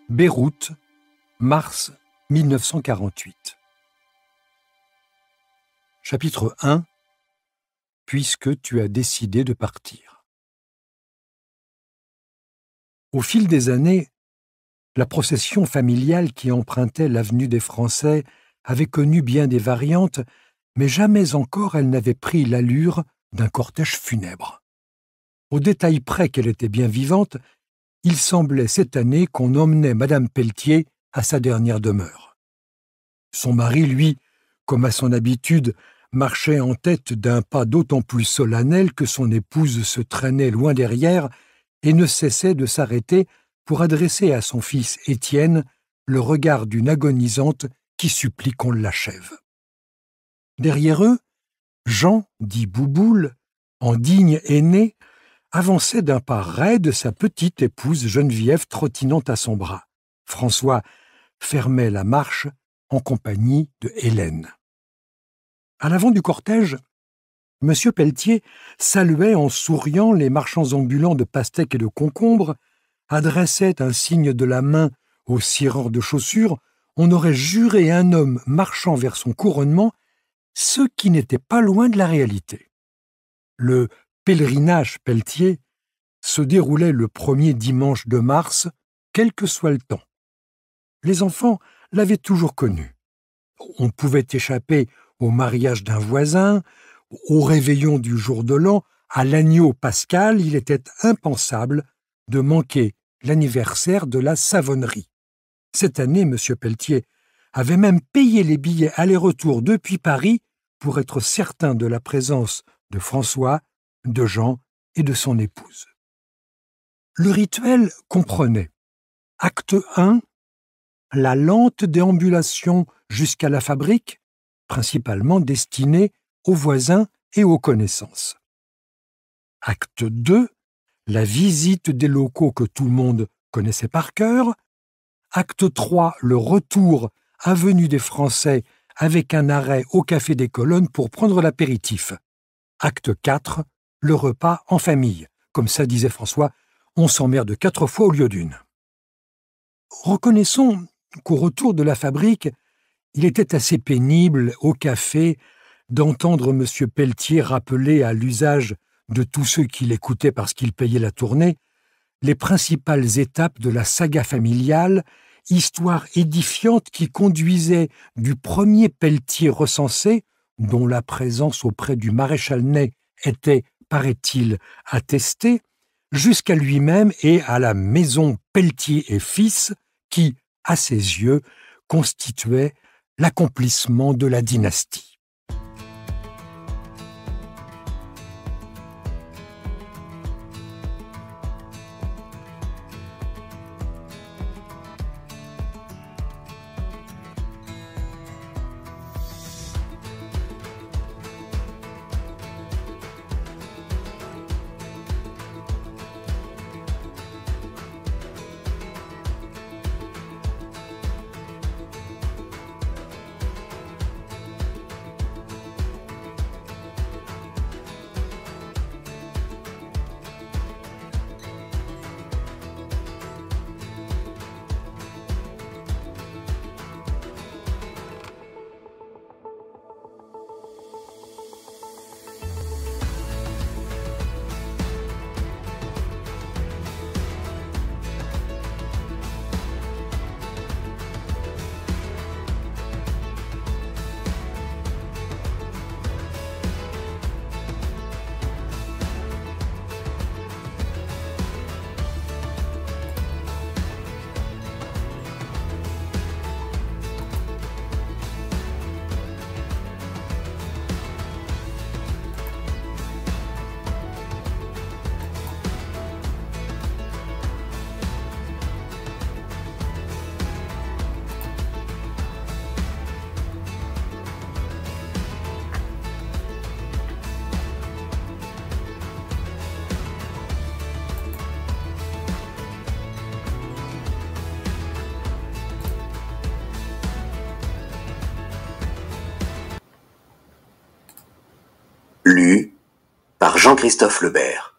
Beyrouth, mars 1948. Chapitre 1. Puisque tu as décidé de partir. Au fil des années, la procession familiale qui empruntait l'avenue des Français avait connu bien des variantes, mais jamais encore elle n'avait pris l'allure d'un cortège funèbre. Au détail près qu'elle était bien vivante, il semblait cette année qu'on emmenait Madame Pelletier à sa dernière demeure. Son mari, lui, comme à son habitude, marchait en tête d'un pas d'autant plus solennel que son épouse se traînait loin derrière et ne cessait de s'arrêter pour adresser à son fils Étienne le regard d'une agonisante qui supplie qu'on l'achève. Derrière eux, Jean, dit Bouboule, en digne aîné, avançait d'un pas raide sa petite épouse Geneviève trottinant à son bras. François fermait la marche en compagnie de Hélène. À l'avant du cortège, M. Pelletier saluait en souriant les marchands ambulants de pastèques et de concombres, adressait un signe de la main aux cireurs de chaussures. On aurait juré un homme marchant vers son couronnement, ce qui n'était pas loin de la réalité. Le pèlerinage Pelletier se déroulait le premier dimanche de mars, quel que soit le temps. Les enfants l'avaient toujours connu. On pouvait échapper au mariage d'un voisin, au réveillon du jour de l'an, à l'agneau pascal, il était impensable de manquer l'anniversaire de la savonnerie. Cette année, M. Pelletier avait même payé les billets aller-retour depuis Paris pour être certain de la présence de François, de Jean et de son épouse. Le rituel comprenait acte 1, la lente déambulation jusqu'à la fabrique, principalement destinée aux voisins et aux connaissances. Acte 2, la visite des locaux que tout le monde connaissait par cœur. Acte 3, le retour avenue des Français avec un arrêt au Café des Colonnes pour prendre l'apéritif. Acte 4, le repas en famille. Comme ça disait François, on s'emmerde 4 fois au lieu d'une. Reconnaissons qu'au retour de la fabrique, il était assez pénible, au café, d'entendre M. Pelletier rappeler à l'usage de tous ceux qui l'écoutaient parce qu'ils payaient la tournée, les principales étapes de la saga familiale, histoire édifiante qui conduisait du premier Pelletier recensé, dont la présence auprès du maréchal Ney était, paraît-il, attestée, jusqu'à lui-même et à la maison Pelletier et fils, qui, à ses yeux, constituait l'accomplissement de la dynastie. Lu par Jean-Christophe Lebert.